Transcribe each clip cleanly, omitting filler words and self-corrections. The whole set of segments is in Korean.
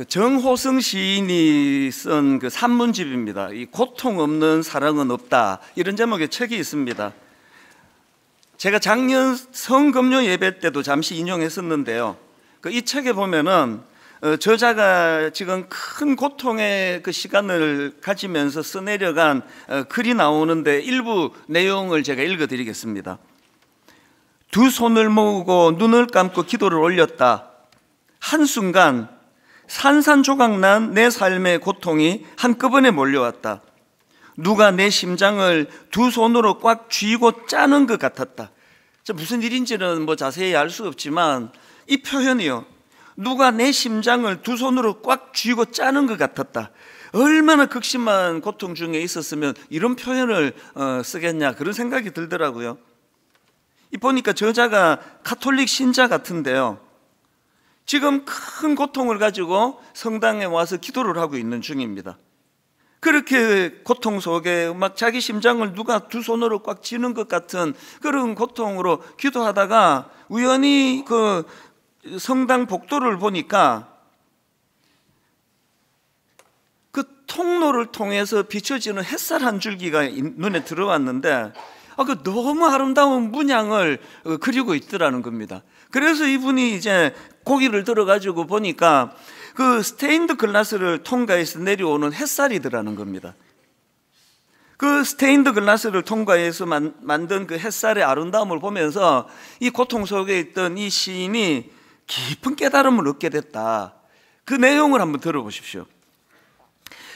그 정호성 시인이 쓴 그 산문집입니다. 이 고통 없는 사랑은 없다, 이런 제목의 책이 있습니다. 제가 작년 성금요 예배 때도 잠시 인용했었는데요. 이 책에 보면은 저자가 지금 큰 고통의 그 시간을 가지면서 써내려간 글이 나오는데 일부 내용을 제가 읽어드리겠습니다. 두 손을 모으고 눈을 감고 기도를 올렸다. 한순간 산산조각난 내 삶의 고통이 한꺼번에 몰려왔다. 누가 내 심장을 두 손으로 꽉 쥐고 짜는 것 같았다. 무슨 일인지는 자세히 알 수 없지만 이 표현이요, 누가 내 심장을 두 손으로 꽉 쥐고 짜는 것 같았다. 얼마나 극심한 고통 중에 있었으면 이런 표현을 쓰겠냐, 그런 생각이 들더라고요. 보니까 저자가 가톨릭 신자 같은데요, 지금 큰 고통을 가지고 성당에 와서 기도를 하고 있는 중입니다. 그렇게 고통 속에 자기 심장을 누가 두 손으로 꽉 쥐는 것 같은 그런 고통으로 기도하다가 우연히 그 성당 복도를 보니까 그 통로를 통해서 비춰지는 햇살 한 줄기가 눈에 들어왔는데 그 너무 아름다운 문양을 그리고 있더라는 겁니다. 그래서 이분이 이제 고개를 들어가지고 보니까 그 스테인드 글라스를 통과해서 내려오는 햇살이더라는 겁니다. 그 스테인드 글라스를 통과해서 만든 그 햇살의 아름다움을 보면서 이 고통 속에 있던 이 시인이 깊은 깨달음을 얻게 됐다. 그 내용을 한번 들어보십시오.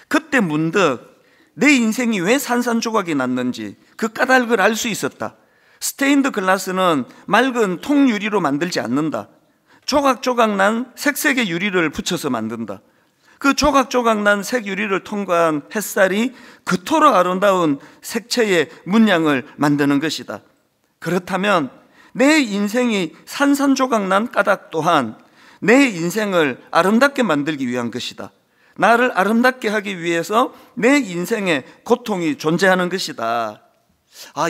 그때 문득 내 인생이 왜 산산조각이 났는지 그 까닭을 알 수 있었다. 스테인드 글라스는 맑은 통유리로 만들지 않는다. 조각조각 난 색색의 유리를 붙여서 만든다. 그 조각조각 난 색유리를 통과한 햇살이 그토록 아름다운 색채의 문양을 만드는 것이다. 그렇다면 내 인생이 산산조각 난 까닭 또한 내 인생을 아름답게 만들기 위한 것이다. 나를 아름답게 하기 위해서 내 인생에 고통이 존재하는 것이다.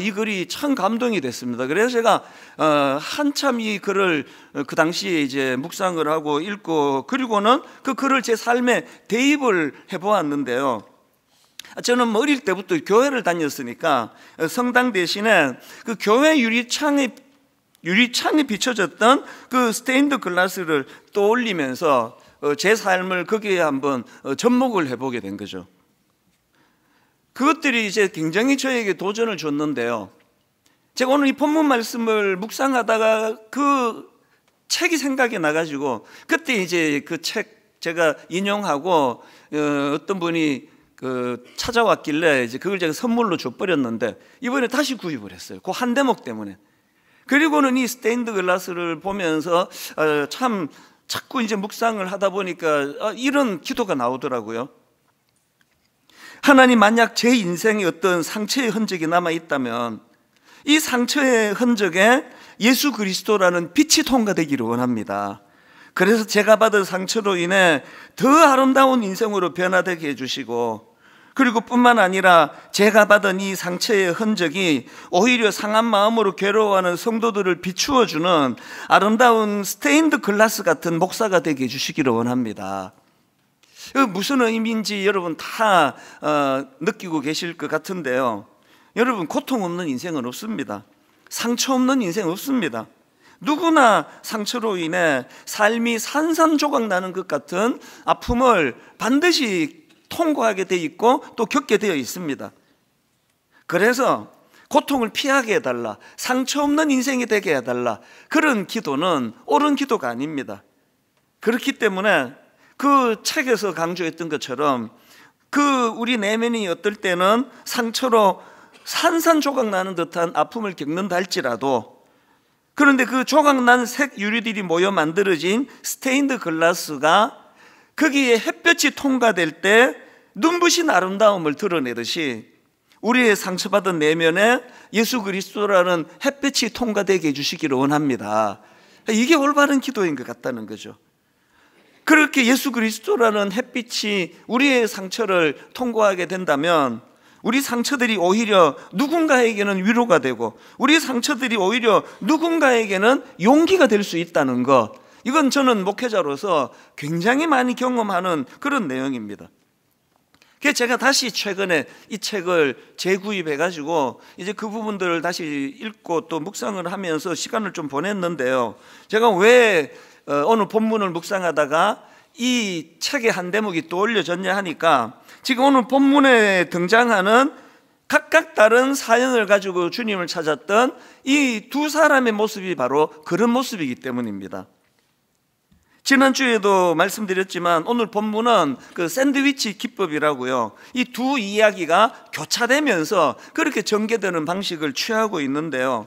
이 글이 참 감동이 됐습니다. 그래서 제가 한참 이 글을 그 당시에 이제 묵상을 하고 읽고, 그리고는 그 글을 제 삶에 대입을 해보았는데요. 저는 어릴 때부터 교회를 다녔으니까 성당 대신에 그 교회 유리창에 비춰졌던 그 스테인드 글라스를 떠올리면서 제 삶을 거기에 한번 접목을 해보게 된 거죠. 그것들이 이제 굉장히 저에게 도전을 줬는데요. 제가 오늘 이 본문 말씀을 묵상하다가 그 책이 생각이 나가지고 그때 이제 그 책 제가 인용하고 어떤 분이 찾아왔길래 이제 그걸 제가 선물로 줘버렸는데 이번에 다시 구입을 했어요. 그 한 대목 때문에. 그리고는 이 스테인드 글라스를 보면서 참 자꾸 이제 묵상을 하다 보니까 이런 기도가 나오더라고요. 하나님, 만약 제 인생에 어떤 상처의 흔적이 남아있다면 이 상처의 흔적에 예수 그리스도라는 빛이 통과되기를 원합니다. 그래서 제가 받은 상처로 인해 더 아름다운 인생으로 변화되게 해주시고, 그리고 뿐만 아니라 제가 받은 이 상처의 흔적이 오히려 상한 마음으로 괴로워하는 성도들을 비추어주는 아름다운 스테인드 글라스 같은 목사가 되게 해주시기를 원합니다. 무슨 의미인지 여러분 다 느끼고 계실 것 같은데요. 여러분, 고통 없는 인생은 없습니다. 상처 없는 인생 없습니다. 누구나 상처로 인해 삶이 산산조각 나는 것 같은 아픔을 반드시 통과하게 돼 있고 또 겪게 되어 있습니다. 그래서 고통을 피하게 해달라, 상처 없는 인생이 되게 해달라, 그런 기도는 옳은 기도가 아닙니다. 그렇기 때문에 그 책에서 강조했던 것처럼 우리 내면이 어떨 때는 상처로 산산조각 나는 듯한 아픔을 겪는다 할지라도, 그런데 그 조각난 색 유리들이 모여 만들어진 스테인드 글라스가 거기에 햇볕이 통과될 때 눈부신 아름다움을 드러내듯이 우리의 상처받은 내면에 예수 그리스도라는 햇볕이 통과되게 해주시기를 원합니다. 이게 올바른 기도인 것 같다는 거죠. 그렇게 예수 그리스도라는 햇빛이 우리의 상처를 통과하게 된다면 우리 상처들이 오히려 누군가에게는 위로가 되고 우리 상처들이 오히려 누군가에게는 용기가 될 수 있다는 것, 이건 저는 목회자로서 굉장히 많이 경험하는 그런 내용입니다. 그래서 제가 다시 최근에 이 책을 재구입해가지고 이제 그 부분들을 다시 읽고 또 묵상을 하면서 시간을 좀 보냈는데요. 제가 왜 오늘 본문을 묵상하다가 이 책의 한 대목이 떠올려졌냐 하니까 지금 오늘 본문에 등장하는 각각 다른 사연을 가지고 주님을 찾았던 이 두 사람의 모습이 바로 그런 모습이기 때문입니다. 지난주에도 말씀드렸지만 오늘 본문은 그 샌드위치 기법이라고요. 이 두 이야기가 교차되면서 그렇게 전개되는 방식을 취하고 있는데요.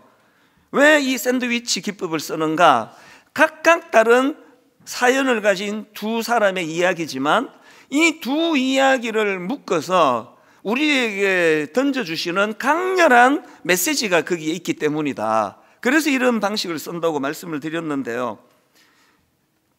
왜 이 샌드위치 기법을 쓰는가? 각각 다른 사연을 가진 두 사람의 이야기지만 이 두 이야기를 묶어서 우리에게 던져주시는 강렬한 메시지가 거기에 있기 때문이다. 그래서 이런 방식을 쓴다고 말씀을 드렸는데요.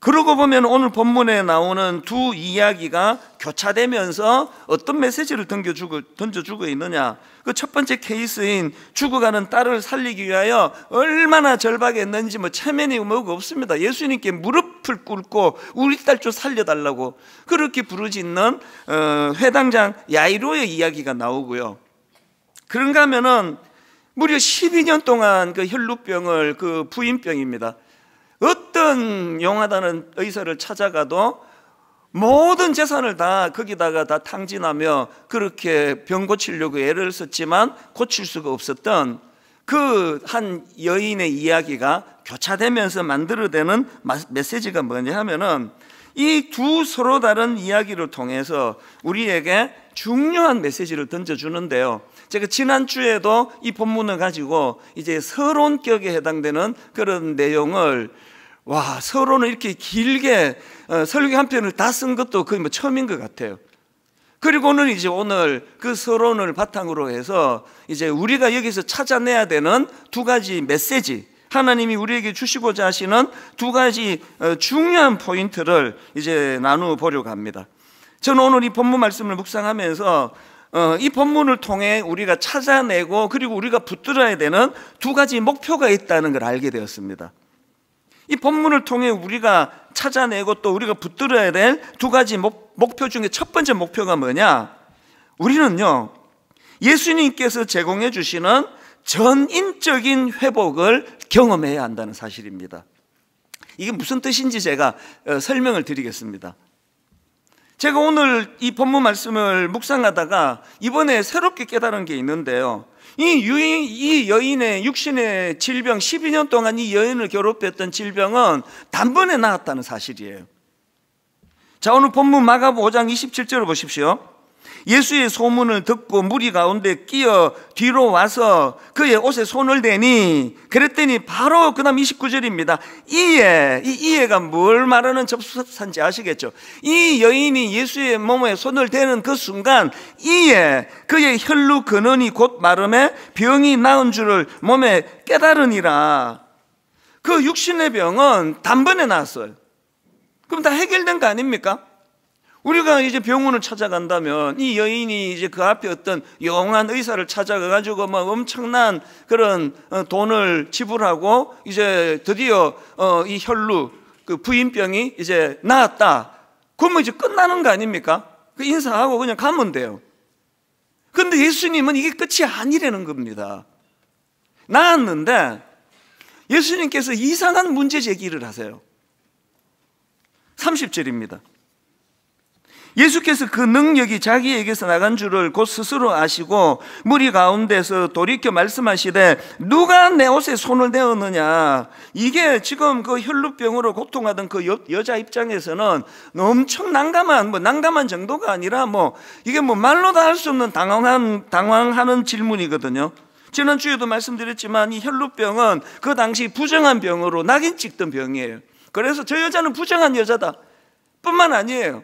그러고 보면 오늘 본문에 나오는 두 이야기가 교차되면서 어떤 메시지를 던져주고 있느냐. 그 첫 번째 케이스인 죽어가는 딸을 살리기 위하여 얼마나 절박했는지 체면이 뭐가 없습니다. 예수님께 무릎을 꿇고 우리 딸 좀 살려달라고 그렇게 부르짖는 회당장 야이로의 이야기가 나오고요. 그런가 하면은 무려 12년 동안 그 혈루병을, 그 부인병입니다. 어떤 용하다는 의사를 찾아가도 모든 재산을 다 거기다가 다 탕진하며 그렇게 병 고치려고 애를 썼지만 고칠 수가 없었던 그 한 여인의 이야기가 교차되면서 만들어내는 메시지가 뭐냐 하면은 이 두 서로 다른 이야기를 통해서 우리에게 중요한 메시지를 던져주는데요. 제가 지난주에도 이 본문을 가지고 이제 서론격에 해당되는 그런 내용을 서론을 이렇게 길게 설교 한 편을 다 쓴 것도 거의 처음인 것 같아요. 그리고는 이제 오늘 그 서론을 바탕으로 해서 이제 우리가 여기서 찾아내야 되는 두 가지 메시지, 하나님이 우리에게 주시고자 하시는 두 가지 중요한 포인트를 이제 나누어 보려고 합니다. 저는 오늘 이 본문 말씀을 묵상하면서 이 본문을 통해 우리가 찾아내고 그리고 우리가 붙들어야 되는 두 가지 목표가 있다는 걸 알게 되었습니다. 이 본문을 통해 우리가 찾아내고 또 우리가 붙들어야 될 두 가지 목표 중에 첫 번째 목표가 뭐냐? 우리는요, 예수님께서 제공해 주시는 전인적인 회복을 경험해야 한다는 사실입니다. 이게 무슨 뜻인지 제가 설명을 드리겠습니다. 제가 오늘 이 본문 말씀을 묵상하다가 이번에 새롭게 깨달은 게 있는데요. 이 여인의 육신의 질병, 12년 동안 이 여인을 괴롭혔던 질병은 단번에 나았다는 사실이에요. 자, 오늘 본문 마가복음 5장 27절을 보십시오. 예수의 소문을 듣고 무리 가운데 끼어 뒤로 와서 그의 옷에 손을 대니, 그랬더니 바로 그 다음 29절입니다. 이 이해가 뭘 말하는 접수사인지 아시겠죠? 이 여인이 예수의 몸에 손을 대는 그 순간 이에 그의 혈루 근원이 곧 마름에 병이 나은 줄을 몸에 깨달으니라. 그 육신의 병은 단번에 나았어요. 그럼 다 해결된 거 아닙니까? 우리가 이제 병원을 찾아간다면 이 여인이 이제 그 앞에 어떤 영한 의사를 찾아가가지고 막 엄청난 그런 돈을 지불하고 이제 드디어 이 혈루, 그 부인병이 이제 나았다. 그러면 이제 끝나는 거 아닙니까? 그 인사하고 그냥 가면 돼요. 그런데 예수님은 이게 끝이 아니라는 겁니다. 나았는데 예수님께서 이상한 문제 제기를 하세요. 30절입니다. 예수께서 그 능력이 자기에게서 나간 줄을 곧 스스로 아시고 무리 가운데서 돌이켜 말씀하시되 누가 내 옷에 손을 대었느냐. 이게 지금 그 혈루병으로 고통하던 그 여자 입장에서는 엄청 난감한 정도가 아니라 이게 말로 다 할 수 없는 당황하는 질문이거든요. 지난주에도 말씀드렸지만 이 혈루병은 그 당시 부정한 병으로 낙인 찍던 병이에요. 그래서 저 여자는 부정한 여자다 뿐만 아니에요.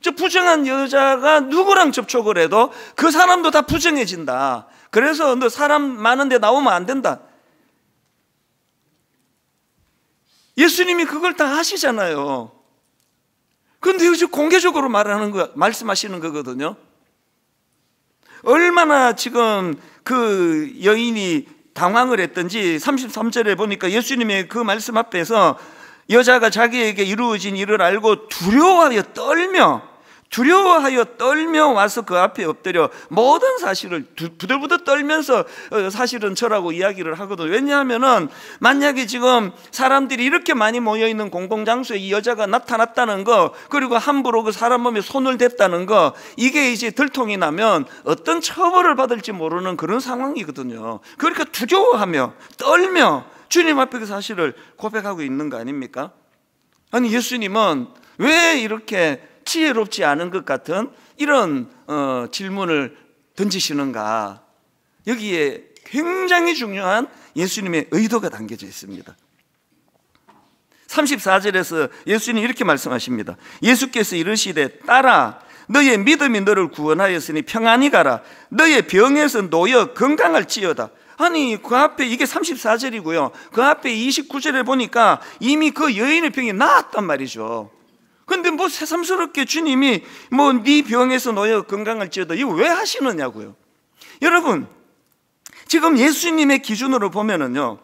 저 부정한 여자가 누구랑 접촉을 해도 그 사람도 다 부정해진다. 그래서 너 사람 많은데 나오면 안 된다. 예수님이 그걸 다 하시잖아요. 그런데 요즘 공개적으로 말씀하시는 거거든요. 얼마나 지금 그 여인이 당황을 했던지 33절에 보니까 예수님의 그 말씀 앞에서 여자가 자기에게 이루어진 일을 알고 두려워하여 떨며 와서 그 앞에 엎드려 모든 사실을 부들부들 떨면서 사실은 저라고 이야기를 하거든요. 왜냐하면은 만약에 지금 사람들이 이렇게 많이 모여있는 공공장소에 이 여자가 나타났다는 거, 그리고 함부로 그 사람 몸에 손을 댔다는 거, 이게 이제 들통이 나면 어떤 처벌을 받을지 모르는 그런 상황이거든요. 그러니까 두려워하며 떨며 주님 앞에 그 사실을 고백하고 있는 거 아닙니까? 아니, 예수님은 왜 이렇게 지혜롭지 않은 것 같은 이런 질문을 던지시는가? 여기에 굉장히 중요한 예수님의 의도가 담겨져 있습니다. 34절에서 예수님이 이렇게 말씀하십니다. 예수께서 이르시되 딸아, 너의 믿음이 너를 구원하였으니 평안히 가라. 너의 병에서 놓여 건강할지어다. 아니, 그 앞에 이게 34절이고요. 그 앞에 29절에 보니까 이미 그 여인의 병이 나았단 말이죠. 근데 뭐 새삼스럽게 주님이 뭐 네 병에서 놓여 건강할지어다, 이거 왜 하시느냐고요. 여러분, 지금 예수님의 기준으로 보면은요,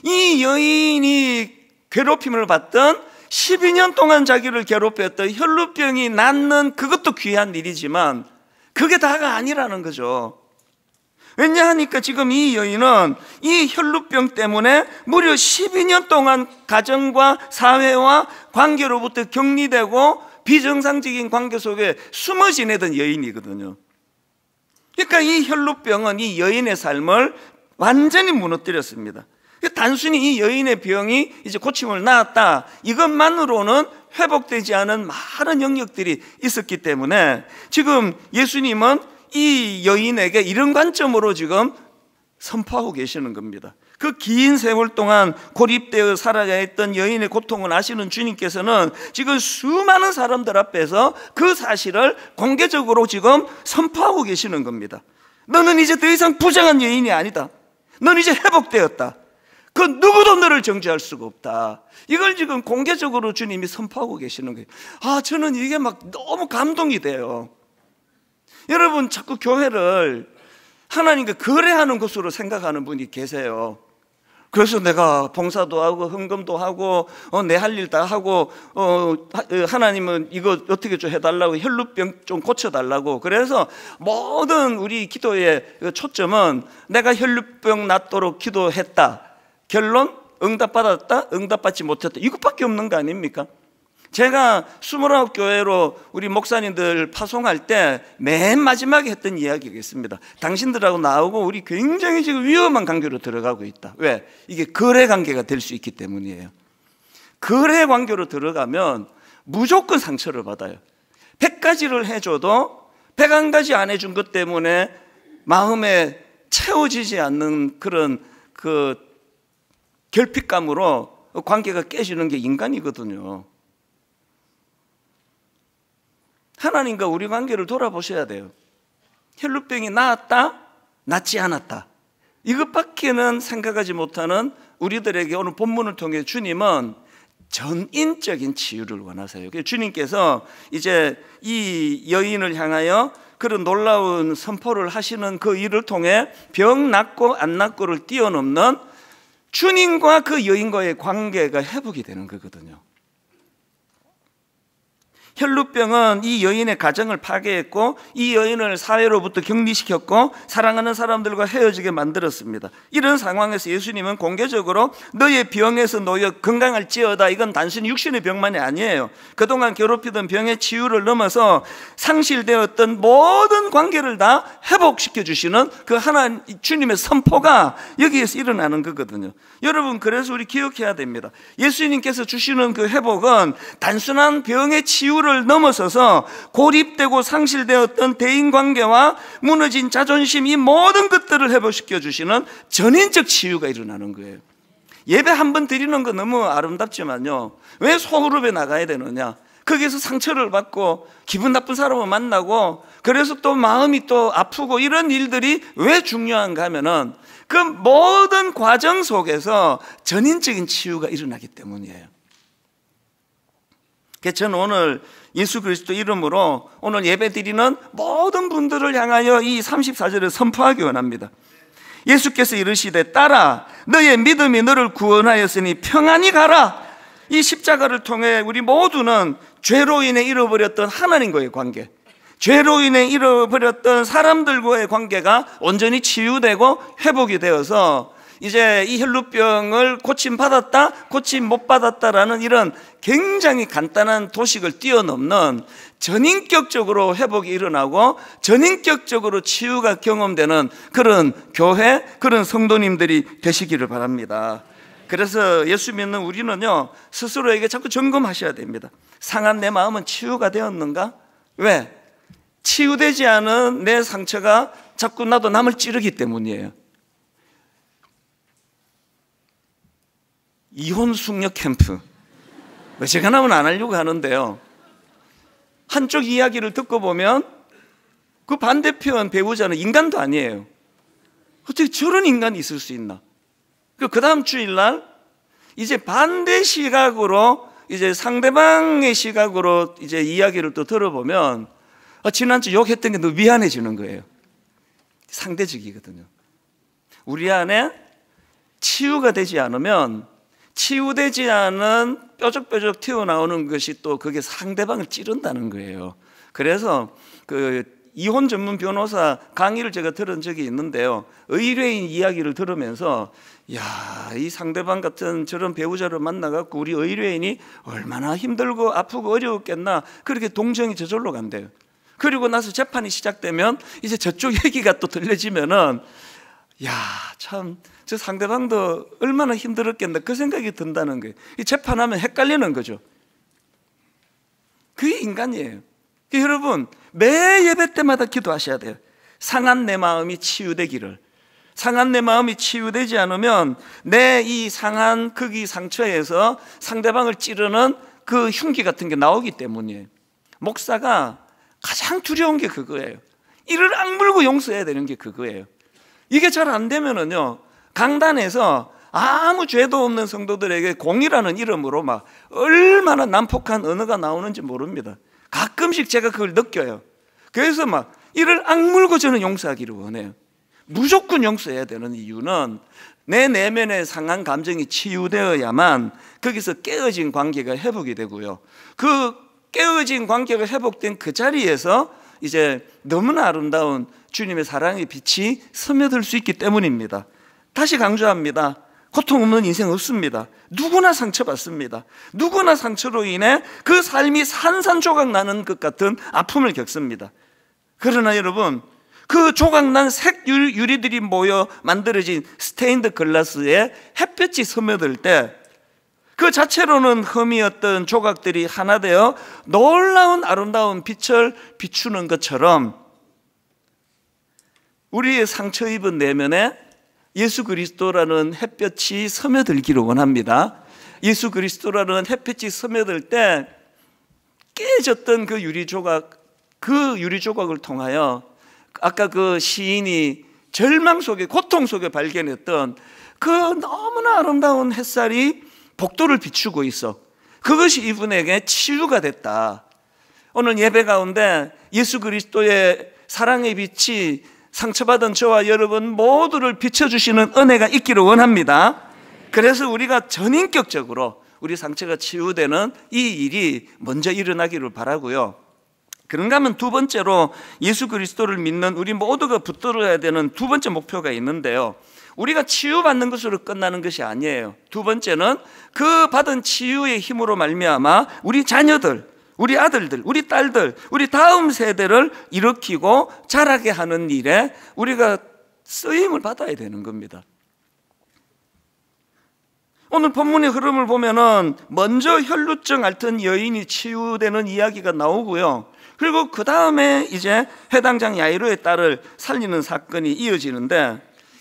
이 여인이 괴롭힘을 받던 12년 동안 자기를 괴롭혔던 혈루병이 낫는 그것도 귀한 일이지만 그게 다가 아니라는 거죠. 왜냐하니까 지금 이 여인은 이 혈루병 때문에 무려 12년 동안 가정과 사회와 관계로부터 격리되고 비정상적인 관계 속에 숨어 지내던 여인이거든요. 그러니까 이 혈루병은 이 여인의 삶을 완전히 무너뜨렸습니다. 단순히 이 여인의 병이 이제 고침을 낳았다, 이것만으로는 회복되지 않은 많은 영역들이 있었기 때문에 지금 예수님은 이 여인에게 이런 관점으로 지금 선포하고 계시는 겁니다. 그 긴 세월 동안 고립되어 살아야 했던 여인의 고통을 아시는 주님께서는 지금 수많은 사람들 앞에서 그 사실을 공개적으로 지금 선포하고 계시는 겁니다. 너는 이제 더 이상 부정한 여인이 아니다. 너는 이제 회복되었다. 그 누구도 너를 정죄할 수가 없다. 이걸 지금 공개적으로 주님이 선포하고 계시는 거예요. 아, 저는 이게 막 너무 감동이 돼요. 여러분, 자꾸 교회를 하나님과 거래하는 곳으로 생각하는 분이 계세요. 그래서 내가 봉사도 하고 헌금도 하고 내 할 일 다 하고 하나님은 이거 어떻게 좀 해달라고, 혈루병 좀 고쳐달라고. 그래서 모든 우리 기도의 초점은 내가 혈루병 낫도록 기도했다. 결론? 응답받았다? 응답받지 못했다. 이것밖에 없는 거 아닙니까? 제가 29교회로 우리 목사님들 파송할 때 맨 마지막에 했던 이야기가 있습니다. 당신들하고 나오고 우리 굉장히 지금 위험한 관계로 들어가고 있다. 왜? 이게 거래 관계가 될 수 있기 때문이에요. 거래 관계로 들어가면 무조건 상처를 받아요. 100가지를 해줘도 101가지 안 해준 것 때문에 마음에 채워지지 않는 그런 그 결핍감으로 관계가 깨지는 게 인간이거든요. 하나님과 우리 관계를 돌아보셔야 돼요. 혈루병이 나았다? 낫지 않았다? 이것밖에는 생각하지 못하는 우리들에게 오늘 본문을 통해 주님은 전인적인 치유를 원하세요. 주님께서 이제 이 여인을 향하여 그런 놀라운 선포를 하시는 그 일을 통해 병 낫고 안 낫고를 뛰어넘는 주님과 그 여인과의 관계가 회복이 되는 거거든요. 혈루병은 이 여인의 가정을 파괴했고 이 여인을 사회로부터 격리시켰고 사랑하는 사람들과 헤어지게 만들었습니다. 이런 상황에서 예수님은 공개적으로 너의 병에서 놓여 건강할지어다, 이건 단순히 육신의 병만이 아니에요. 그동안 괴롭히던 병의 치유를 넘어서 상실되었던 모든 관계를 다 회복시켜 주시는 그 하나님 주님의 선포가 여기에서 일어나는 거거든요. 여러분, 그래서 우리 기억해야 됩니다. 예수님께서 주시는 그 회복은 단순한 병의 치유를 넘어서서 고립되고 상실되었던 대인관계와 무너진 자존심, 이 모든 것들을 회복시켜 주시는 전인적 치유가 일어나는 거예요. 예배 한 번 드리는 거 너무 아름답지만요, 왜 소그룹에 나가야 되느냐? 거기에서 상처를 받고 기분 나쁜 사람을 만나고 그래서 또 마음이 또 아프고 이런 일들이 왜 중요한가 하면은 그 모든 과정 속에서 전인적인 치유가 일어나기 때문이에요. 그래서 저는 오늘 예수 그리스도 이름으로 오늘 예배 드리는 모든 분들을 향하여 이 34절을 선포하기 원합니다. 예수께서 이르시되 딸아, 너의 믿음이 너를 구원하였으니 평안히 가라. 이 십자가를 통해 우리 모두는 죄로 인해 잃어버렸던 하나님과의 관계, 죄로 인해 잃어버렸던 사람들과의 관계가 온전히 치유되고 회복이 되어서 이제 이 혈루병을 고침받았다, 고침 못 받았다라는 이런 굉장히 간단한 도식을 뛰어넘는 전인격적으로 회복이 일어나고 전인격적으로 치유가 경험되는 그런 교회, 그런 성도님들이 되시기를 바랍니다. 그래서 예수 믿는 우리는요, 스스로에게 자꾸 점검하셔야 됩니다. 상한 내 마음은 치유가 되었는가? 왜? 치유되지 않은 내 상처가 자꾸 나도 남을 찌르기 때문이에요. 이혼 숙녀 캠프, 제가 나면 안 하려고 하는데요, 한쪽 이야기를 듣고 보면 그 반대편 배우자는 인간도 아니에요. 어떻게 저런 인간이 있을 수 있나? 그 다음 주일날 이제 반대 시각으로, 이제 상대방의 시각으로 이제 이야기를 또 들어보면 지난주 욕했던 게 너무 미안해지는 거예요. 상대적이거든요. 우리 안에 치유가 되지 않으면, 치유되지 않은 뾰족뾰족 튀어나오는 것이 또 그게 상대방을 찌른다는 거예요. 그래서 그 이혼 전문 변호사 강의를 제가 들은 적이 있는데요, 의뢰인 이야기를 들으면서 이 상대방 같은 저런 배우자를 만나갖고 우리 의뢰인이 얼마나 힘들고 아프고 어려웠겠나, 그렇게 동정이 저절로 간대요. 그리고 나서 재판이 시작되면 이제 저쪽 얘기가 또 들려지면은 참 저 상대방도 얼마나 힘들었겠나, 그 생각이 든다는 거예요. 이 재판하면 헷갈리는 거죠. 그게 인간이에요. 여러분, 매 예배 때마다 기도하셔야 돼요. 상한 내 마음이 치유되기를. 상한 내 마음이 치유되지 않으면 내 이 상한 크기 상처에서 상대방을 찌르는 그 흉기 같은 게 나오기 때문이에요. 목사가 가장 두려운 게 그거예요. 이를 악물고 용서해야 되는 게 그거예요. 이게 잘 안 되면은요, 강단에서 아무 죄도 없는 성도들에게 공이라는 이름으로 막 얼마나 난폭한 언어가 나오는지 모릅니다. 가끔씩 제가 그걸 느껴요. 그래서 막 이를 악물고 저는 용서하기를 원해요. 무조건 용서해야 되는 이유는 내 내면의 상한 감정이 치유되어야만 거기서 깨어진 관계가 회복이 되고요, 그 깨어진 관계가 회복된 그 자리에서 이제 너무나 아름다운 주님의 사랑의 빛이 스며들 수 있기 때문입니다. 다시 강조합니다. 고통 없는 인생 없습니다. 누구나 상처받습니다. 누구나 상처로 인해 그 삶이 산산조각 나는 것 같은 아픔을 겪습니다. 그러나 여러분, 그 조각난 색 유리들이 모여 만들어진 스테인드 글라스에 햇볕이 스며들 때 그 자체로는 흠이었던 조각들이 하나 되어 놀라운 아름다운 빛을 비추는 것처럼 우리의 상처 입은 내면에 예수 그리스도라는 햇볕이 스며들기를 원합니다. 예수 그리스도라는 햇빛이 스며들 때 깨졌던 그 유리조각을 통하여 아까 그 시인이 절망 속에, 고통 속에 발견했던 그 너무나 아름다운 햇살이 복도를 비추고 있어. 그것이 이분에게 치유가 됐다. 오늘 예배 가운데 예수 그리스도의 사랑의 빛이 상처받은 저와 여러분 모두를 비춰주시는 은혜가 있기를 원합니다. 그래서 우리가 전인격적으로 우리 상처가 치유되는 이 일이 먼저 일어나기를 바라고요. 그런가 하면 두 번째로 예수 그리스도를 믿는 우리 모두가 붙들어야 되는 두 번째 목표가 있는데요, 우리가 치유받는 것으로 끝나는 것이 아니에요. 두 번째는 그 받은 치유의 힘으로 말미암아 우리 자녀들, 우리 아들들, 우리 딸들, 우리 다음 세대를 일으키고 자라게 하는 일에 우리가 쓰임을 받아야 되는 겁니다. 오늘 본문의 흐름을 보면은 먼저 혈루증 앓던 여인이 치유되는 이야기가 나오고요, 그리고 그 다음에 이제 회당장 야이로의 딸을 살리는 사건이 이어지는데,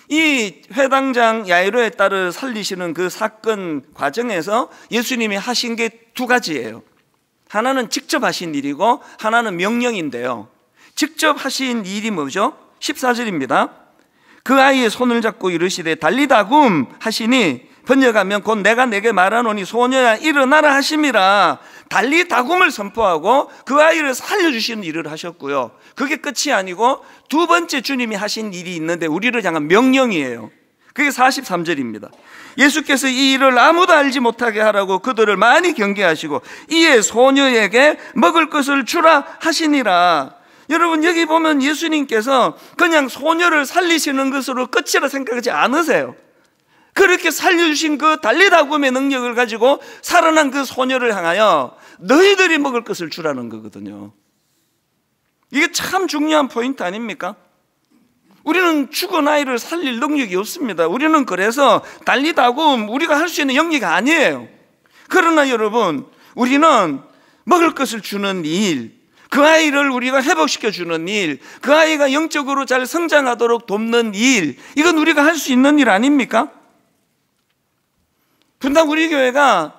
이 회당장 야이로의 딸을 살리시는 그 사건 과정에서 예수님이 하신 게 두 가지예요. 하나는 직접 하신 일이고 하나는 명령인데요, 직접 하신 일이 뭐죠? 14절입니다. 그 아이의 손을 잡고 이르시되 달리다굼 하시니, 번역하면 곧 내가 내게 말하노니 소녀야 일어나라 하심이라. 달리다굼을 선포하고 그 아이를 살려주시는 일을 하셨고요, 그게 끝이 아니고 두 번째 주님이 하신 일이 있는데 우리를 향한 명령이에요. 그게 43절입니다. 예수께서 이 일을 아무도 알지 못하게 하라고 그들을 많이 경계하시고 이에 소녀에게 먹을 것을 주라 하시니라. 여러분, 여기 보면 예수님께서 그냥 소녀를 살리시는 것으로 끝이라 생각하지 않으세요. 그렇게 살려주신 그 달리다굼의 능력을 가지고 살아난 그 소녀를 향하여 너희들이 먹을 것을 주라는 거거든요. 이게 참 중요한 포인트 아닙니까? 우리는 죽은 아이를 살릴 능력이 없습니다. 우리는 그래서 달리다굼 우리가 할 수 있는 영역이 아니에요. 그러나 여러분, 우리는 먹을 것을 주는 일, 그 아이를 우리가 회복시켜 주는 일, 그 아이가 영적으로 잘 성장하도록 돕는 일, 이건 우리가 할 수 있는 일 아닙니까? 분당 우리 교회가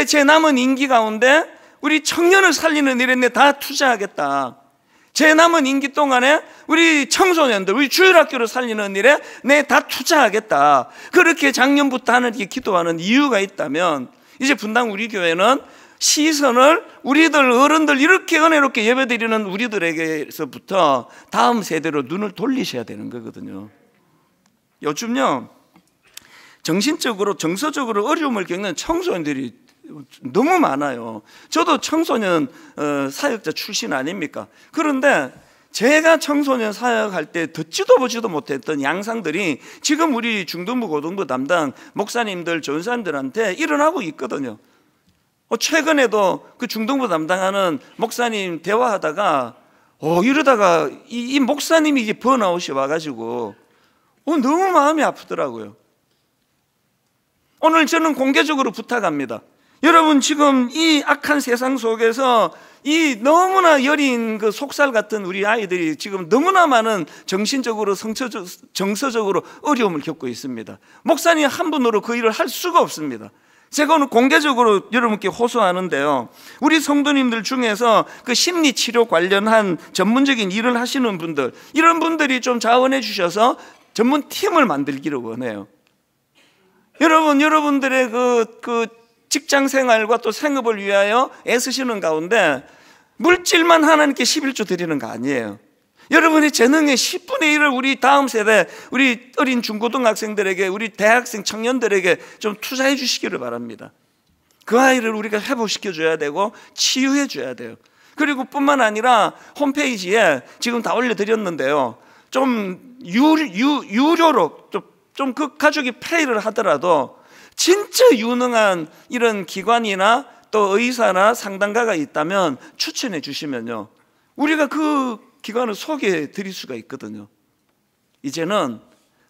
제 남은 임기 가운데 우리 청년을 살리는 일에 다 투자하겠다. 제 남은 임기 동안에 우리 청소년들, 우리 주일학교를 살리는 일에 다 투자하겠다. 그렇게 작년부터 하나님께 기도하는 이유가 있다면, 이제 분당 우리 교회는 시선을 우리들 어른들 이렇게 은혜롭게 예배드리는 우리들에게서부터 다음 세대로 눈을 돌리셔야 되는 거거든요. 요즘요, 정신적으로 정서적으로 어려움을 겪는 청소년들이 너무 많아요. 저도 청소년 사역자 출신 아닙니까? 그런데 제가 청소년 사역할 때 듣지도 보지도 못했던 양상들이 지금 우리 중등부 고등부 담당 목사님들 전사님들한테 일어나고 있거든요. 최근에도 그 중등부 담당하는 목사님 대화하다가 이러다가 이 목사님이 이제 번아웃이 와가지고 너무 마음이 아프더라고요. 오늘 저는 공개적으로 부탁합니다. 여러분, 지금 이 악한 세상 속에서 이 너무나 여린 그 속살 같은 우리 아이들이 지금 너무나 많은 정신적으로 정서적으로 어려움을 겪고 있습니다. 목사님 한 분으로 그 일을 할 수가 없습니다. 제가 오늘 공개적으로 여러분께 호소하는데요, 우리 성도님들 중에서 그 심리치료 관련한 전문적인 일을 하시는 분들, 이런 분들이 좀 자원해 주셔서 전문 팀을 만들기를 원해요. 여러분, 여러분들의 그 직장 생활과 또 생업을 위하여 애쓰시는 가운데 물질만 하나님께 11조 드리는 거 아니에요. 여러분의 재능의 10분의 1을 우리 다음 세대, 우리 어린 중고등학생들에게, 우리 대학생 청년들에게 좀 투자해 주시기를 바랍니다. 그 아이를 우리가 회복시켜 줘야 되고 치유해 줘야 돼요. 그리고 뿐만 아니라 홈페이지에 지금 다 올려드렸는데요, 좀 유료로 좀 그 가족이 페이를 하더라도 진짜 유능한 이런 기관이나 또 의사나 상담가가 있다면 추천해 주시면요, 우리가 그 기관을 소개해 드릴 수가 있거든요. 이제는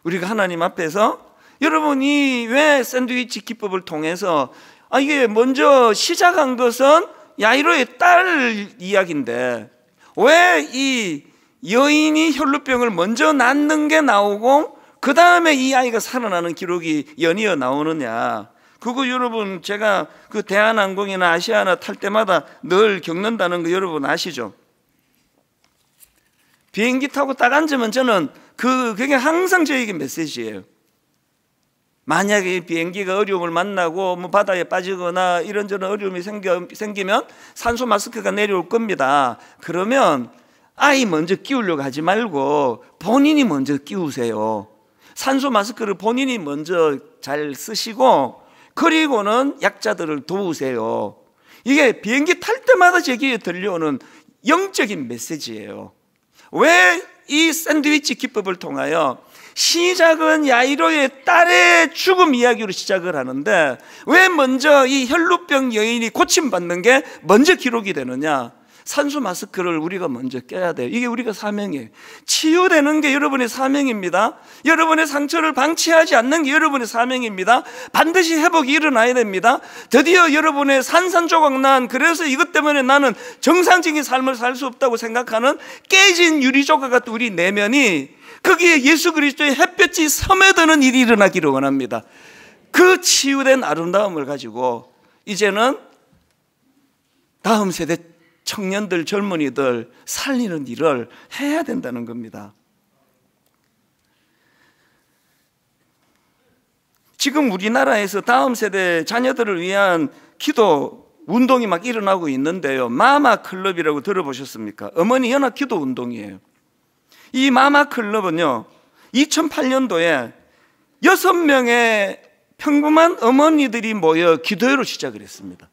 우리가 하나님 앞에서, 여러분이 왜 샌드위치 기법을 통해서 이게 먼저 시작한 것은 야이로의 딸 이야기인데 왜 이 여인이 혈루병을 먼저 낳는 게 나오고 그 다음에 이 아이가 살아나는 기록이 연이어 나오느냐. 그거 여러분, 제가 그 대한항공이나 아시아나 탈 때마다 늘 겪는다는 거 여러분 아시죠? 비행기 타고 딱 앉으면 저는 그게 항상 저에게 메시지예요. 만약에 비행기가 어려움을 만나고 바다에 빠지거나 이런저런 어려움이 생기면 산소 마스크가 내려올 겁니다. 그러면 아이 먼저 끼우려고 하지 말고 본인이 먼저 끼우세요. 산소 마스크를 본인이 먼저 잘 쓰시고 그리고는 약자들을 도우세요. 이게 비행기 탈 때마다 제게 들려오는 영적인 메시지예요. 왜 이 샌드위치 기법을 통하여 시작은 야이로의 딸의 죽음 이야기로 시작을 하는데 왜 먼저 이 혈루병 여인이 고침받는 게 먼저 기록이 되느냐? 산소 마스크를 우리가 먼저 껴야 돼요. 이게 우리가 사명이에요. 치유되는 게 여러분의 사명입니다. 여러분의 상처를 방치하지 않는 게 여러분의 사명입니다. 반드시 회복이 일어나야 됩니다. 드디어 여러분의 산산조각난, 그래서 이것 때문에 나는 정상적인 삶을 살 수 없다고 생각하는 깨진 유리조각 같은 우리 내면이, 거기에 예수 그리스도의 햇볕이 스며드는 일이 일어나기를 원합니다. 그 치유된 아름다움을 가지고 이제는 다음 세대 청년들, 젊은이들 살리는 일을 해야 된다는 겁니다. 지금 우리나라에서 다음 세대 자녀들을 위한 기도 운동이 막 일어나고 있는데요, 마마 클럽이라고 들어보셨습니까? 어머니 연합 기도 운동이에요. 이 마마 클럽은요 2008년도에 6명의 평범한 어머니들이 모여 기도회로 시작을 했습니다.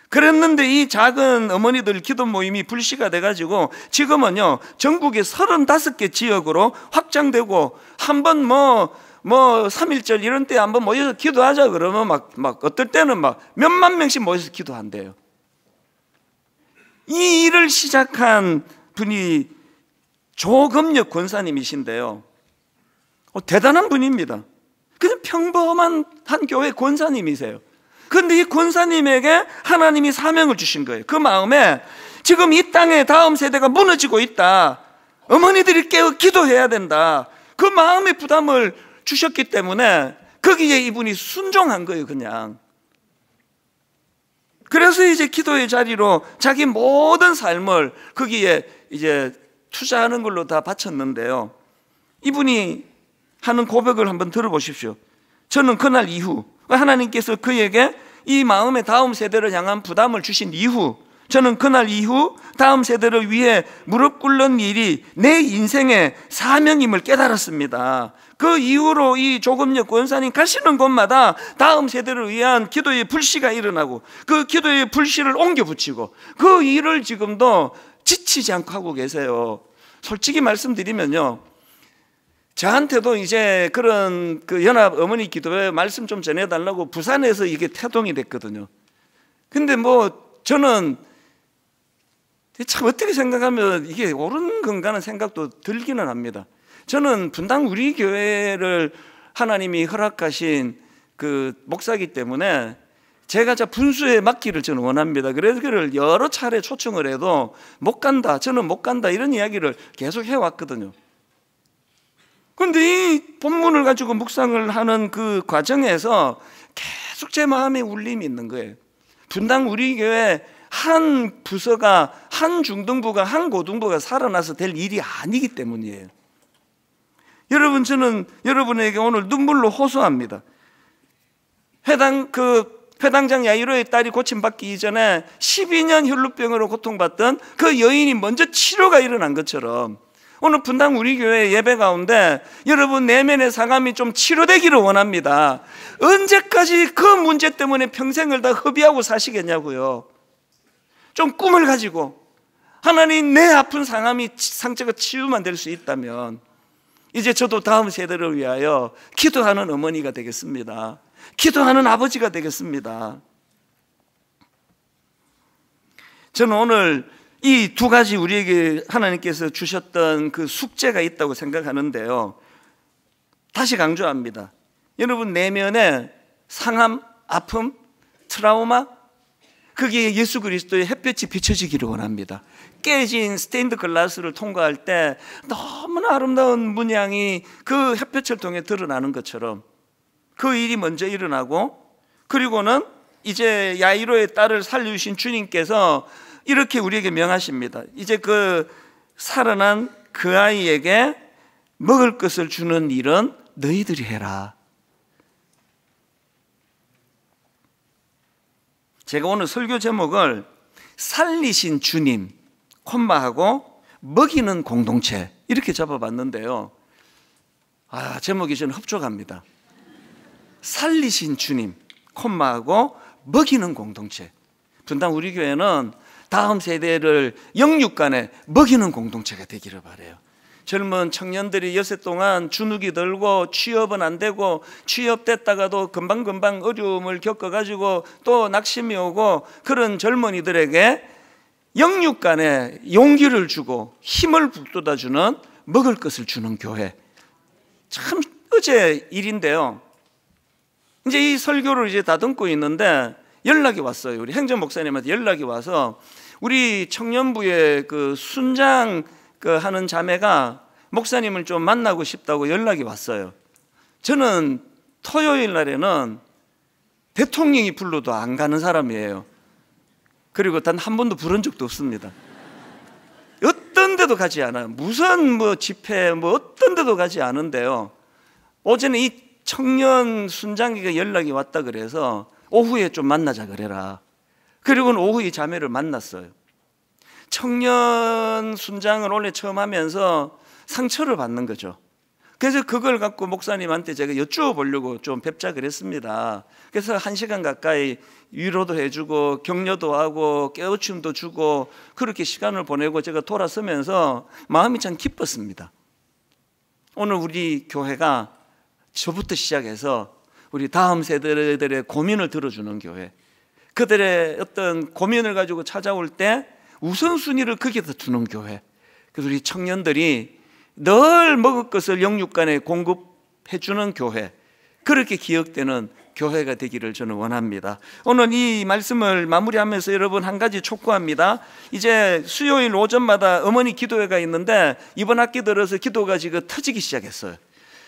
그랬는데 이 작은 어머니들 기도 모임이 불씨가 돼가지고 지금은요 전국의 35개 지역으로 확장되고 한번 뭐 3.1절 이런 때 한번 모여서 기도하자 그러면 막 어떨 때는 막 몇만 명씩 모여서 기도한대요. 이 일을 시작한 분이 조금역 권사님이신데요, 대단한 분입니다. 그냥 평범한 한 교회 권사님이세요. 그런데 이 권사님에게 하나님이 사명을 주신 거예요. 그 마음에 지금 이 땅에 다음 세대가 무너지고 있다, 어머니들이 깨어 기도해야 된다, 그 마음의 부담을 주셨기 때문에 거기에 이분이 순종한 거예요. 그냥. 그래서 이제 기도의 자리로 자기 모든 삶을 거기에 이제 투자하는 걸로 다 바쳤는데요, 이분이 하는 고백을 한번 들어보십시오. 저는 그날 이후 하나님께서 그에게 이 마음의 다음 세대를 향한 부담을 주신 이후, 저는 그날 이후 다음 세대를 위해 무릎 꿇는 일이 내 인생의 사명임을 깨달았습니다. 그 이후로 이 조금역 권사님 가시는 곳마다 다음 세대를 위한 기도의 불씨가 일어나고 그 기도의 불씨를 옮겨 붙이고 그 일을 지금도 지치지 않고 하고 계세요. 솔직히 말씀드리면요, 저한테도 이제 그런 그 연합 어머니 기도회 말씀 좀 전해달라고 부산에서 이게 태동이 됐거든요. 근데 저는 참 어떻게 생각하면 이게 옳은 건가 하는 생각도 들기는 합니다. 저는 분당 우리 교회를 하나님이 허락하신 그 목사이기 때문에 제가 분수에 맡기를 저는 원합니다. 그래서 그를 여러 차례 초청을 해도 못 간다, 저는 못 간다, 이런 이야기를 계속 해왔거든요. 그런데 이 본문을 가지고 묵상을 하는 그 과정에서 계속 제 마음에 울림이 있는 거예요. 분당 우리 교회 한 부서가, 한 중등부가, 한 고등부가 살아나서 될 일이 아니기 때문이에요. 여러분, 저는 여러분에게 오늘 눈물로 호소합니다. 회당장 야이로의 딸이 고침받기 이전에 12년 혈루병으로 고통받던 그 여인이 먼저 치료가 일어난 것처럼 오늘 분당 우리 교회 예배 가운데 여러분 내면의 상함이 좀 치료되기를 원합니다. 언제까지 그 문제 때문에 평생을 다 허비하고 사시겠냐고요. 좀 꿈을 가지고 하나님, 내 아픈 상처가 치유만 될 수 있다면 이제 저도 다음 세대를 위하여 기도하는 어머니가 되겠습니다. 기도하는 아버지가 되겠습니다. 저는 오늘 이 두 가지 우리에게 하나님께서 주셨던 그 숙제가 있다고 생각하는데요, 다시 강조합니다. 여러분 내면에 상함, 아픔, 트라우마, 그게 예수 그리스도의 햇볕이 비춰지기를 원합니다. 깨진 스테인드 글라스를 통과할 때 너무나 아름다운 문양이 그 햇볕을 통해 드러나는 것처럼 그 일이 먼저 일어나고, 그리고는 이제 야이로의 딸을 살려주신 주님께서 이렇게 우리에게 명하십니다. 이제 그 살아난 그 아이에게 먹을 것을 주는 일은 너희들이 해라. 제가 오늘 설교 제목을 살리신 주님, 콤마하고 먹이는 공동체 이렇게 잡아봤는데요, 제목이 저는 흡족합니다. 살리신 주님, 콤마하고 먹이는 공동체. 분당 우리 교회는 다음 세대를 영육간에 먹이는 공동체가 되기를 바라요. 젊은 청년들이 여세 동안 주눅이 들고 취업은 안 되고 취업됐다가도 금방금방 어려움을 겪어가지고 또 낙심이 오고 그런 젊은이들에게 영육간에 용기를 주고 힘을 북돋아주는 먹을 것을 주는 교회. 참 어제 일인데요, 이제 이 설교를 이제 다듬고 있는데 연락이 왔어요. 우리 행정 목사님한테 연락이 와서 우리 청년부의 그 순장 하는 자매가 목사님을 좀 만나고 싶다고 연락이 왔어요. 저는 토요일 날에는 대통령이 불러도 안 가는 사람이에요. 그리고 단 한 번도 부른 적도 없습니다. 어떤 데도 가지 않아요. 무슨 집회 어떤 데도 가지 않은데요, 어제는 이 청년 순장에게 연락이 왔다 그래서 오후에 좀 만나자 그래라. 그리고는 오후에 자매를 만났어요. 청년 순장을 원래 처음 하면서 상처를 받는 거죠. 그래서 그걸 갖고 목사님한테 제가 여쭈어보려고 좀 뵙자 그랬습니다. 그래서 1시간 가까이 위로도 해주고 격려도 하고 깨우침도 주고 그렇게 시간을 보내고 제가 돌아서면서 마음이 참 기뻤습니다. 오늘 우리 교회가 저부터 시작해서 우리 다음 세대들의 고민을 들어주는 교회, 그들의 어떤 고민을 가지고 찾아올 때 우선순위를 거기에다 두는 교회, 그래서 우리 청년들이 늘 먹을 것을 영육간에 공급해주는 교회, 그렇게 기억되는 교회가 되기를 저는 원합니다. 오늘 이 말씀을 마무리하면서 여러분 한 가지 촉구합니다. 이제 수요일 오전마다 어머니 기도회가 있는데 이번 학기 들어서 기도가 지금 터지기 시작했어요.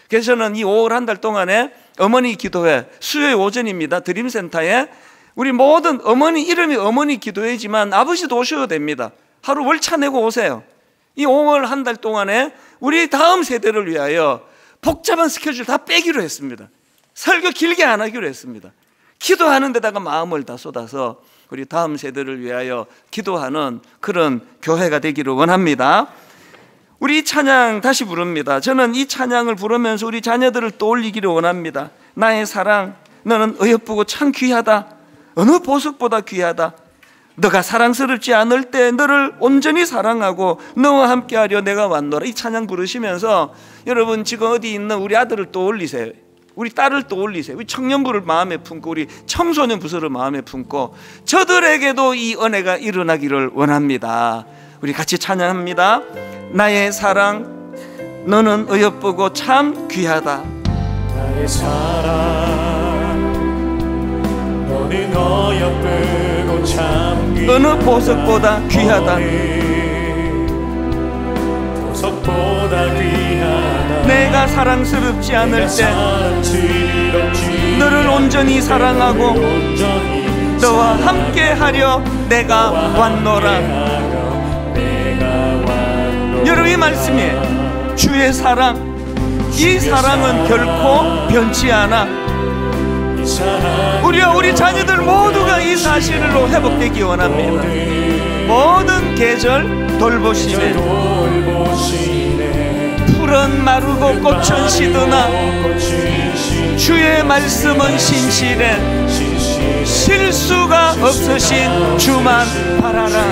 그래서 저는 이 5월 한 달 동안에 어머니 기도회 수요일 오전입니다. 드림센터에 우리 모든 어머니, 이름이 어머니 기도회지만 아버지도 오셔도 됩니다. 하루 월차 내고 오세요. 이 5월 한 달 동안에 우리 다음 세대를 위하여 복잡한 스케줄 다 빼기로 했습니다. 설교 길게 안 하기로 했습니다. 기도하는 데다가 마음을 다 쏟아서 우리 다음 세대를 위하여 기도하는 그런 교회가 되기를 원합니다. 우리 이 찬양 다시 부릅니다. 저는 이 찬양을 부르면서 우리 자녀들을 떠올리기를 원합니다. 나의 사랑, 너는 어여쁘고 참 귀하다. 어느 보석보다 귀하다. 너가 사랑스럽지 않을 때 너를 온전히 사랑하고 너와 함께하려 내가 왔노라. 이 찬양 부르시면서 여러분 지금 어디 있는 우리 아들을 떠올리세요. 우리 딸을 떠올리세요. 우리 청년부를 마음에 품고 우리 청소년 부서를 마음에 품고 저들에게도 이 은혜가 일어나기를 원합니다. 우리 같이 찬양합니다. 나의 사랑, 너는 어여쁘고 참 귀하다. 나의 사랑, 너는 어여쁘고 참 귀하다. 어느 보석보다 귀하다. 보석보다 귀하다. 내가 사랑스럽지 않을 때 너를 온전히 사랑하고 너와 함께하려 내가 왔노라. 여러분 이 말씀이에요. 주의 사랑, 이 사랑은 결코 변치 않아. 우리와 우리 자녀들 모두가 이 사실로 회복되기 원합니다. 모든 계절 돌보시네. 풀은 마르고 꽃은 시드나 주의 말씀은 신실해. 실수가 없으신 주만 바라라.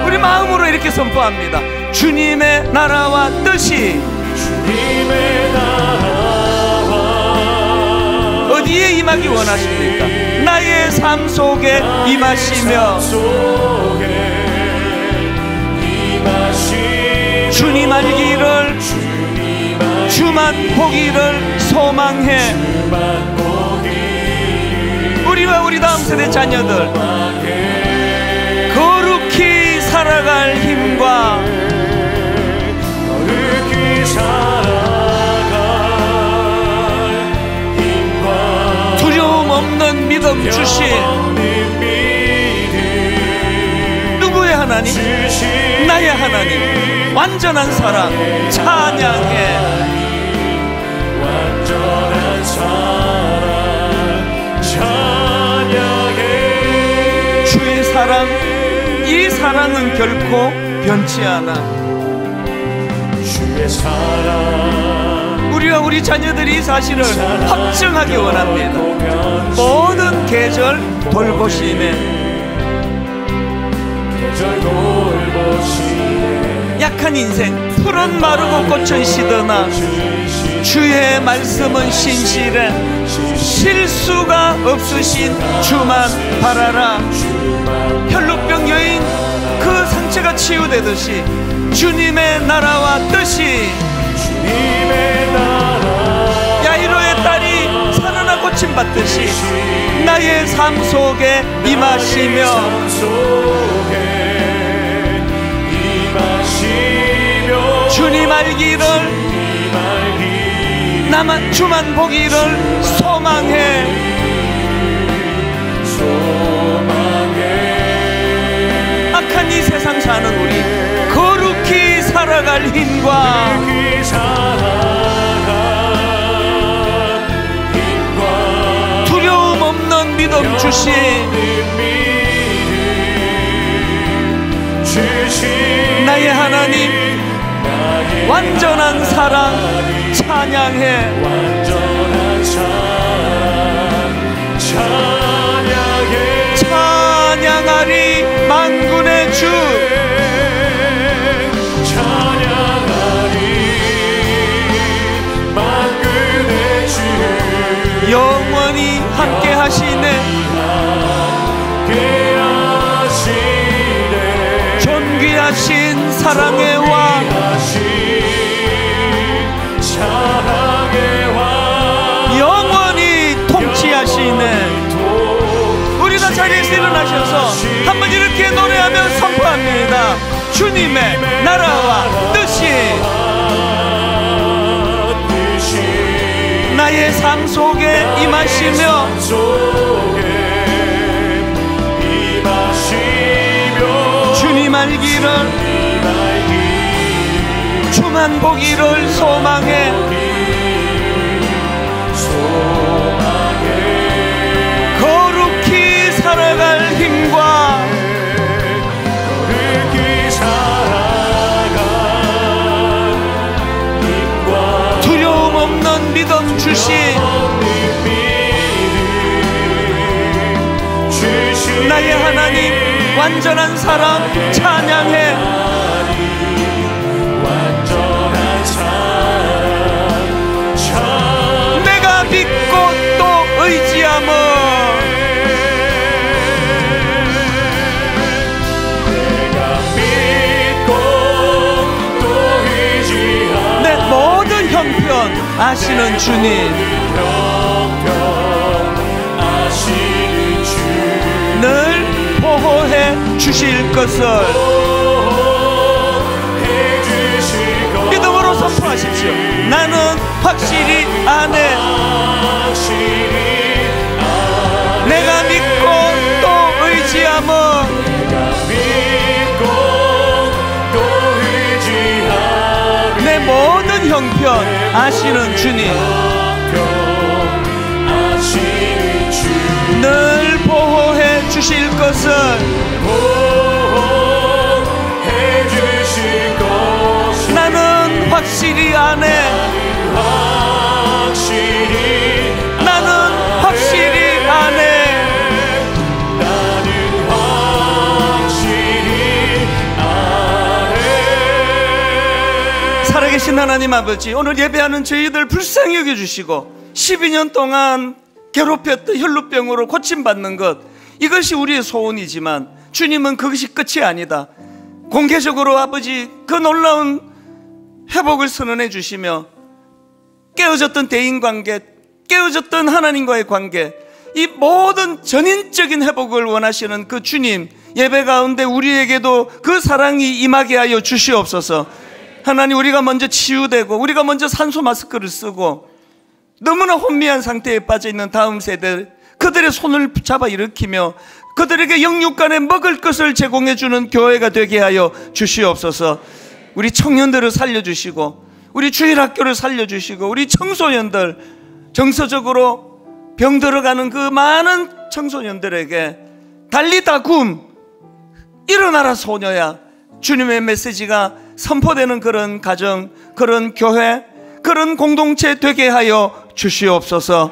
우리 마음으로 이렇게 선포합니다. 주님의 나라와 뜻이 주님의 나라와 어디에 임하기 원하십니까? 나의 삶 속에 임하시며 주님 알기를 주만 보기를 소망해. 우리와 우리 다음 세대 자녀들 거룩히 살아갈 힘과 두려움 없는 믿음 주신 누구의 하나님? 나의 하나님. 완전한 사랑 찬양해. 완전한 사랑 찬양해. 주의 사랑, 이 사랑은 결코 변치 않아. 주의 사랑, 우리와 우리 자녀들이 이 사실을 확증하기 원합니다. 모든 계절 돌보시네. 계절 돌보시네. 약한 인생 풀은 마르고 꽃은 시드나 주의 말씀은 신실해. 실수가 없으신 주만 바라라. 혈루병 여인 그 상처가 치유되듯이 주님의 나라와 뜻이 주님의 나라 야이로의 딸이 살아나 고침받듯이 나의 삶 속에 임하시며 주님 알기를 나만 주만 보기를 소망해. 악한 이 세상 사는 우리 거룩히 살아갈 힘과 두려움 없는 믿음 주신 나의 하나님, 완전한 사랑 찬양해. 완전한 사랑 찬양해. 찬양하리 만군의 주. 찬양하리 만군의 주. 영원히 함께 하시네. 존귀하신 사랑의 왕, 영원히 통치하시네. 우리 다 자리에서 일어나셔서 한번 이렇게 노래하며 선포합니다. 주님의 나라와 뜻이 나의 삶 속에 임하시며 주님 알기를 주만 보기를 소망해. 거룩히 살아갈 힘과 두려움 없는 믿음 주신 나의 하나님 완전한 사랑 찬양해. 완전한 사랑 내가 믿고 또 의지함은 내가 믿고 또 의지함. 내 모든 형편 아시는 주님, 아시는 주 늘 보호해 주실 것을 믿음으로 선포하십시오. 나는 확실히 아네. 내가 믿고 또 의지함은 내 모든 형편 아시는 주님, 늘 보호해 주실 것을 나는 확실히 아네. 나는 확실히 아네. 살아계신 하나님 아버지, 오늘 예배하는 저희들 불쌍히 여겨주시고 12년 동안 괴롭혔던 혈루병으로 고침받는 것, 이것이 우리의 소원이지만 주님은 그것이 끝이 아니다. 공개적으로 아버지 그 놀라운 회복을 선언해 주시며 깨어졌던 대인관계, 깨어졌던 하나님과의 관계, 이 모든 전인적인 회복을 원하시는 그 주님, 예배 가운데 우리에게도 그 사랑이 임하게 하여 주시옵소서. 하나님, 우리가 먼저 치유되고 우리가 먼저 산소 마스크를 쓰고 너무나 혼미한 상태에 빠져있는 다음 세대, 그들의 손을 잡아 일으키며 그들에게 영육간에 먹을 것을 제공해주는 교회가 되게 하여 주시옵소서. 우리 청년들을 살려주시고 우리 주일학교를 살려주시고 우리 청소년들, 정서적으로 병들어가는 그 많은 청소년들에게 달리다 굼, 일어나라 소녀야, 주님의 메시지가 선포되는 그런 가정, 그런 교회, 그런 공동체 되게 하여 주시옵소서.